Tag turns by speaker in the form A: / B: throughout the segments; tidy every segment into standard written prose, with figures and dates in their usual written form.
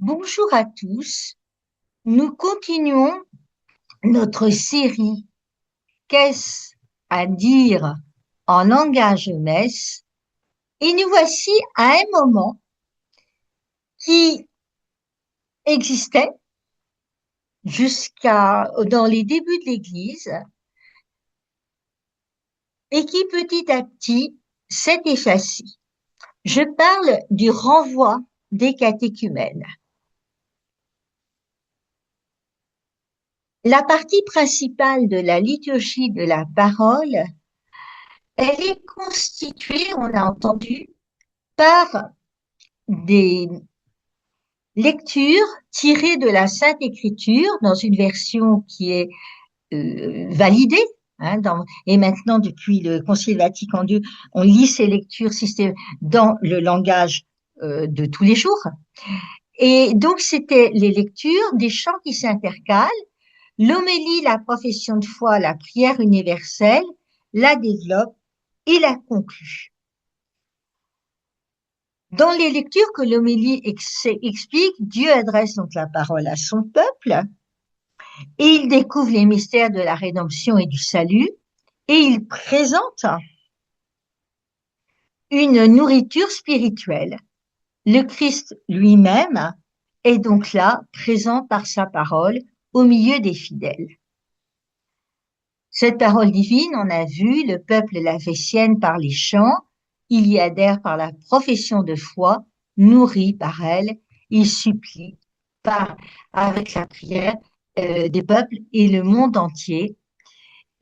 A: Bonjour à tous. Nous continuons notre série Qu'est-ce à dire en langage jeunesse et nous voici à un moment qui existait jusqu'à dans les débuts de l'Église et qui petit à petit s'est effacé. Je parle du renvoi des catéchumènes. La partie principale de la liturgie de la parole, elle est constituée, on a entendu, par des lectures tirées de la Sainte Écriture dans une version qui est validée. Et maintenant, depuis le Concile Vatican II, on lit ces lectures dans le langage de tous les jours. Et donc, c'était les lectures des chants qui s'intercalent, l'homélie, la profession de foi, la prière universelle, la développe et la conclut. Dans les lectures que l'homélie explique, Dieu adresse donc la parole à son peuple et il découvre les mystères de la rédemption et du salut et il présente une nourriture spirituelle. Le Christ lui-même est donc là, présent par sa parole, au milieu des fidèles. Cette parole divine, on a vu, le peuple la fait sienne par les chants, il y adhère par la profession de foi, nourri par elle, il supplie avec la prière des peuples et le monde entier.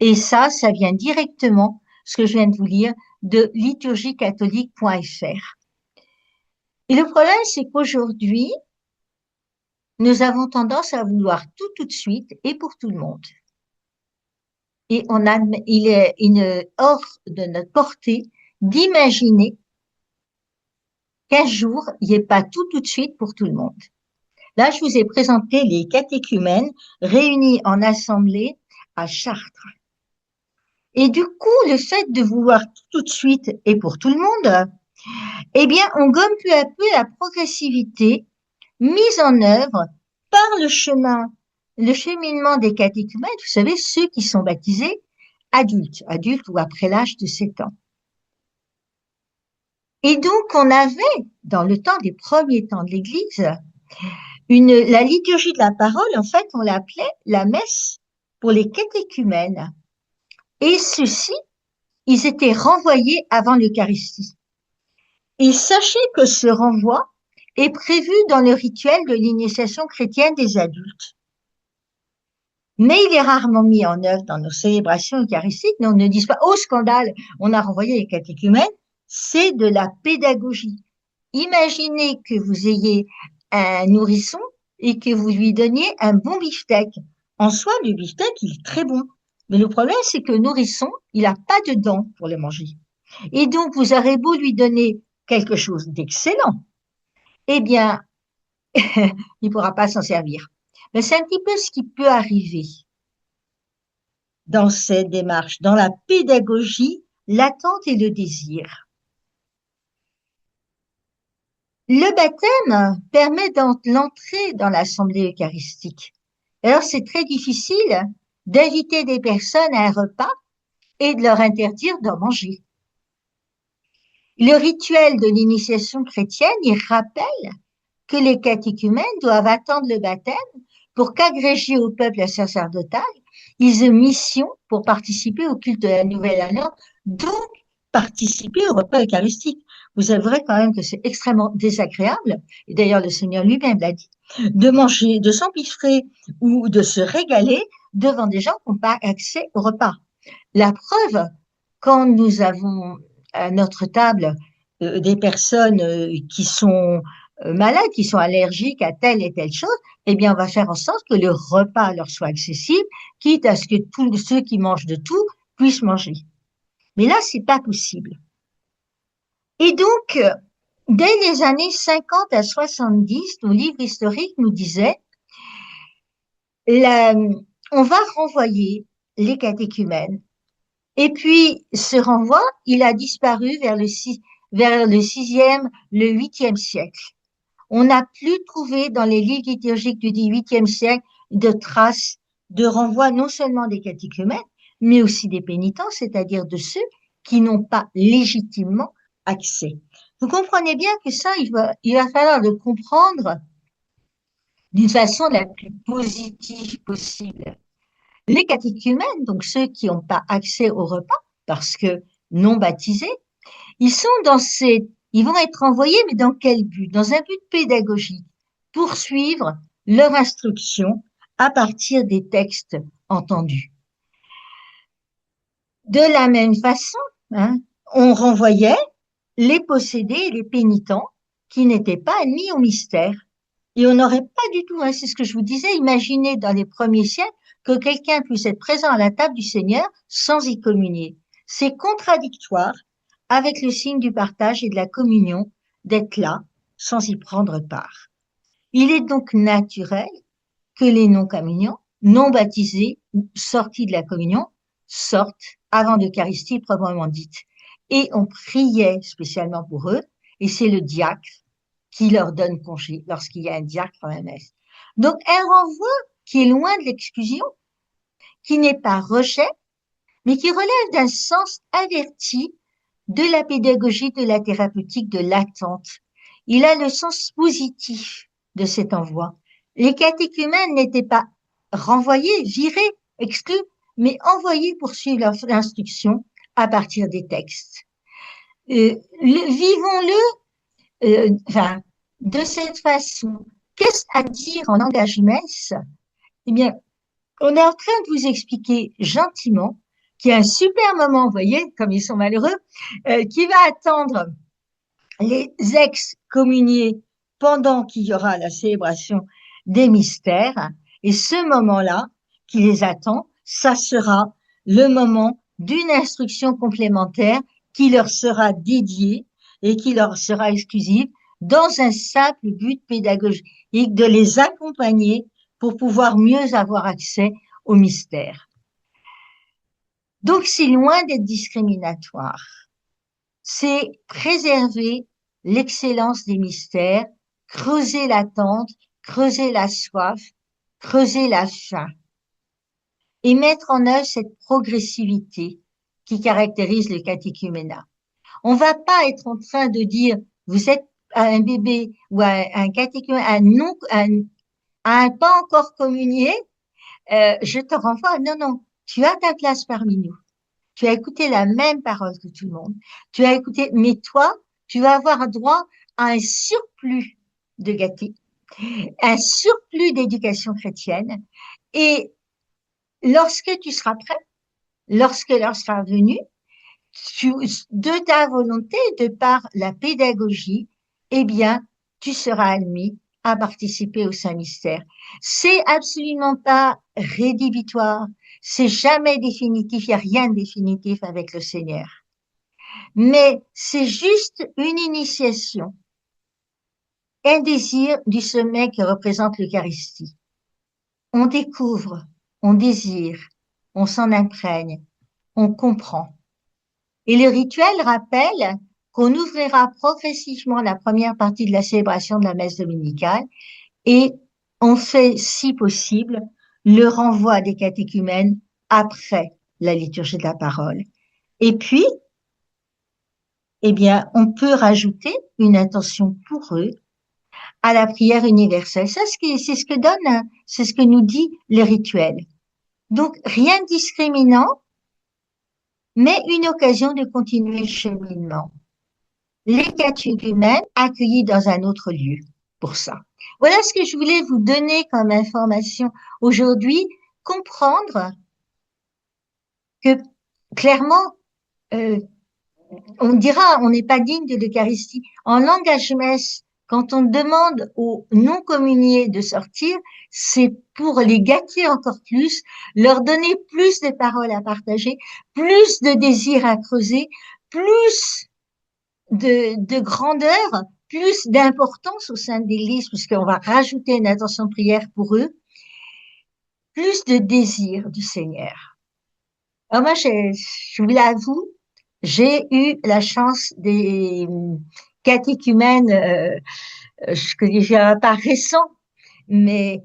A: Et ça vient directement, ce que je viens de vous lire, de liturgiecatholique.fr. Et le problème, c'est qu'aujourd'hui, nous avons tendance à vouloir tout de suite et pour tout le monde. Et il est hors de notre portée d'imaginer qu'un jour, il n'y ait pas tout de suite pour tout le monde. Là, je vous ai présenté les catéchumènes réunis en assemblée à Chartres. Et du coup, le fait de vouloir tout de suite et pour tout le monde, eh bien, on gomme peu à peu la progressivité mise en œuvre par le cheminement des catéchumènes, vous savez, ceux qui sont baptisés adultes ou après l'âge de 7 ans. Et donc, on avait, dans le temps des premiers temps de l'Église, la liturgie de la parole, en fait, on l'appelait la messe pour les catéchumènes. Et ceux-ci, ils étaient renvoyés avant l'Eucharistie. Et sachez que ce renvoi est prévu dans le rituel de l'initiation chrétienne des adultes. Mais il est rarement mis en œuvre dans nos célébrations eucharistiques. Mais on ne dit pas, oh scandale, on a renvoyé les catéchumènes. C'est de la pédagogie. Imaginez que vous ayez un nourrisson et que vous lui donniez un bon beefsteak. En soi, le beefsteak, il est très bon. Mais le problème, c'est que le nourrisson, il n'a pas de dents pour le manger. Et donc, vous aurez beau lui donner quelque chose d'excellent, eh bien, il ne pourra pas s'en servir. Mais c'est un petit peu ce qui peut arriver dans cette démarche, dans la pédagogie, l'attente et le désir. Le baptême permet l'entrée dans l'assemblée eucharistique. Alors, c'est très difficile d'inviter des personnes à un repas et de leur interdire d'en manger. Le rituel de l'initiation chrétienne, il rappelle que les catéchumènes doivent attendre le baptême pour qu'agrégés au peuple sacerdotal, ils aient mission pour participer au culte de la Nouvelle Alliance, donc participer au repas eucharistique. Vous avouerez quand même que c'est extrêmement désagréable, et d'ailleurs le Seigneur lui-même l'a dit, de manger, de s'empiffrer ou de se régaler devant des gens qui n'ont pas accès au repas. La preuve, quand nous avons à notre table des personnes qui sont malades, qui sont allergiques à telle et telle chose, eh bien, on va faire en sorte que le repas leur soit accessible, quitte à ce que tous ceux qui mangent de tout puissent manger. Mais là, c'est pas possible. Et donc, dès les années 50 à 70, nos livres historiques nous disaient, on va renvoyer les catéchumènes. Et puis, ce renvoi, il a disparu vers le 6e, le 8e siècle. On n'a plus trouvé dans les livres liturgiques du XVIIIe siècle de traces de renvoi non seulement des catéchumènes, mais aussi des pénitents, c'est-à-dire de ceux qui n'ont pas légitimement accès. Vous comprenez bien que ça, il va falloir le comprendre d'une façon la plus positive possible. Les catéchumènes, donc ceux qui n'ont pas accès au repas parce que non baptisés, ils vont être envoyés, mais dans quel but? Dans un but pédagogique, poursuivre leur instruction à partir des textes entendus. De la même façon, hein, on renvoyait les possédés et les pénitents qui n'étaient pas admis au mystère. Et on n'aurait pas du tout, hein, c'est ce que je vous disais, imaginez dans les premiers siècles que quelqu'un puisse être présent à la table du Seigneur sans y communier. C'est contradictoire avec le signe du partage et de la communion d'être là sans y prendre part. Il est donc naturel que les non-communiants, non baptisés ou sortis de la communion sortent avant l'Eucharistie proprement dite. Et on priait spécialement pour eux, et c'est le diacre qui leur donne congé lorsqu'il y a un diacre dans la messe. Donc un renvoi qui est loin de l'exclusion, qui n'est pas rejet, mais qui relève d'un sens averti de la pédagogie, de la thérapeutique, de l'attente. Il a le sens positif de cet envoi. Les catéchumènes n'étaient pas renvoyés, virés, exclus, mais envoyés pour suivre leur instruction à partir des textes. Vivons-le de cette façon. Qu'est-ce à dire en langage messe? Eh bien, on est en train de vous expliquer gentiment qu'il y a un super moment, vous voyez, comme ils sont malheureux, qui va attendre les excommuniés pendant qu'il y aura la célébration des mystères. Et ce moment-là qui les attend, ça sera le moment d'une instruction complémentaire qui leur sera dédiée et qui leur sera exclusive dans un simple but pédagogique de les accompagner pour pouvoir mieux avoir accès au mystère. Donc, c'est loin d'être discriminatoire. C'est préserver l'excellence des mystères, creuser l'attente, creuser la soif, creuser la faim et mettre en œuvre cette progressivité qui caractérise le catéchuménat. On va pas être en train de dire vous êtes un bébé ou un catéchumène, un pas encore communié, je te renvoie. Non, non, tu as ta place parmi nous. Tu as écouté la même parole que tout le monde. Tu as écouté, mais toi, tu vas avoir droit à un surplus de gâteries, un surplus d'éducation chrétienne. Et lorsque tu seras prêt, lorsque l'heure sera venue, de ta volonté, de par la pédagogie, eh bien, tu seras admis à participer au Saint-Mystère. C'est absolument pas rédhibitoire, c'est jamais définitif, il n'y a rien de définitif avec le Seigneur. Mais c'est juste une initiation, un désir du sommet que représente l'Eucharistie. On découvre, on désire, on s'en imprègne, on comprend. Et le rituel rappelle qu'on ouvrira progressivement la première partie de la célébration de la messe dominicale et on fait, si possible, le renvoi des catéchumènes après la liturgie de la parole. Et puis, eh bien, on peut rajouter une intention pour eux à la prière universelle. Ça, c'est ce que donne, c'est ce que nous dit le rituel. Donc, rien de discriminant, mais une occasion de continuer le cheminement. Les catéchumènes accueillis dans un autre lieu pour ça. Voilà ce que je voulais vous donner comme information aujourd'hui, comprendre que clairement, on dira, on n'est pas digne de l'Eucharistie. En langage messe, quand on demande aux non-communiés de sortir, c'est pour les gâter encore plus, leur donner plus de paroles à partager, plus de désirs à creuser, plus de grandeur, plus d'importance au sein de l'Église, puisqu'on va rajouter une intention de prière pour eux, plus de désir du Seigneur. Alors moi, je vous l'avoue, j'ai eu la chance des catéchumènes je ne dirais pas récent, mais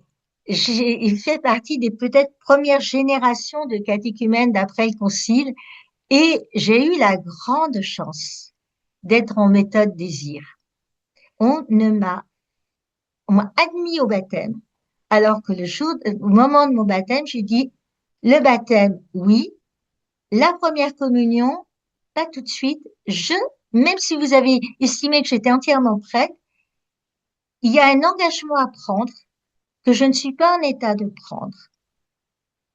A: il fait partie des peut-être premières générations de catéchumènes d'après le Concile et j'ai eu la grande chance d'être en méthode désir. On ne m'a, on m'a admis au baptême, alors que au moment de mon baptême, j'ai dit le baptême, oui, la première communion, pas tout de suite. Même si vous avez estimé que j'étais entièrement prête, il y a un engagement à prendre que je ne suis pas en état de prendre.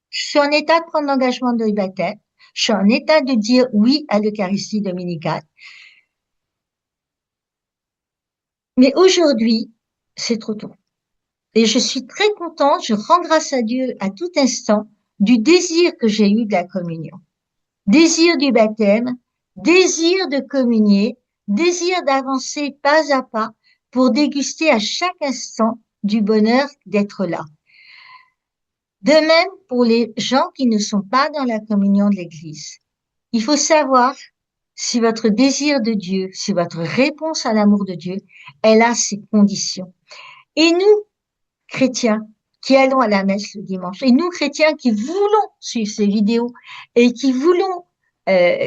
A: Je suis en état de prendre l'engagement de baptême. Je suis en état de dire oui à l'Eucharistie dominicale. Mais aujourd'hui, c'est trop tôt. Et je suis très contente, je rends grâce à Dieu à tout instant du désir que j'ai eu de la communion. Désir du baptême, désir de communier, désir d'avancer pas à pas pour déguster à chaque instant du bonheur d'être là. De même pour les gens qui ne sont pas dans la communion de l'Église. Il faut savoir si votre désir de Dieu, si votre réponse à l'amour de Dieu, elle a ces conditions. Et nous, chrétiens, qui allons à la messe le dimanche, et nous, chrétiens, qui voulons suivre ces vidéos et qui voulons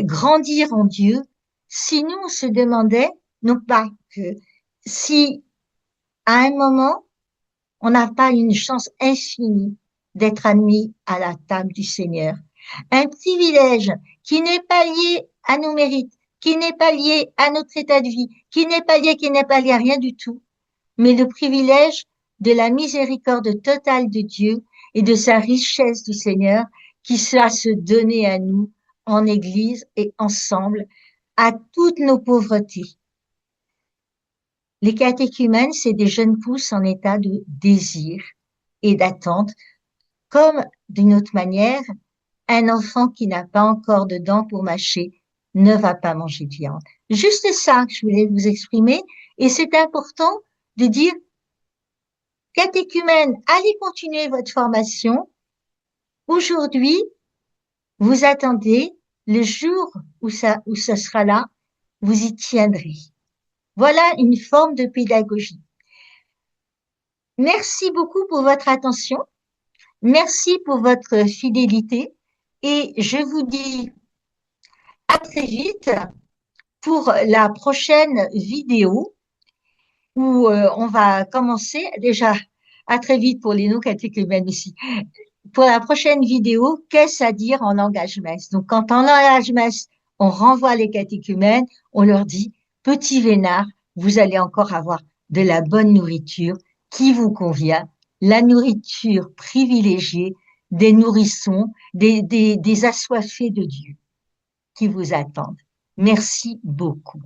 A: grandir en Dieu, si nous on se demandait, non pas que si à un moment, on n'a pas une chance infinie d'être admis à la table du Seigneur, un privilège qui n'est pas lié à nos mérites, qui n'est pas lié à notre état de vie, qui n'est pas lié à rien du tout, mais le privilège de la miséricorde totale de Dieu et de sa richesse du Seigneur qui va se donner à nous en Église et ensemble à toutes nos pauvretés. Les catéchumènes, c'est des jeunes pousses en état de désir et d'attente, comme d'une autre manière, un enfant qui n'a pas encore de dents pour mâcher ne va pas manger de viande. Juste ça que je voulais vous exprimer, et c'est important de dire, catéchumènes, allez continuer votre formation. Aujourd'hui, vous attendez le jour où ça sera là, vous y tiendrez. Voilà une forme de pédagogie. Merci beaucoup pour votre attention. Merci pour votre fidélité et je vous dis à très vite pour la prochaine vidéo où on va commencer déjà à très vite pour les non-catéchumènes ici. Pour la prochaine vidéo, qu'est-ce à dire en langage messe? Donc, quand en langage messe, on renvoie les catéchumènes, on leur dit, petit vénard, vous allez encore avoir de la bonne nourriture qui vous convient, la nourriture privilégiée des nourrissons, des assoiffés de Dieu qui vous attendent. Merci beaucoup.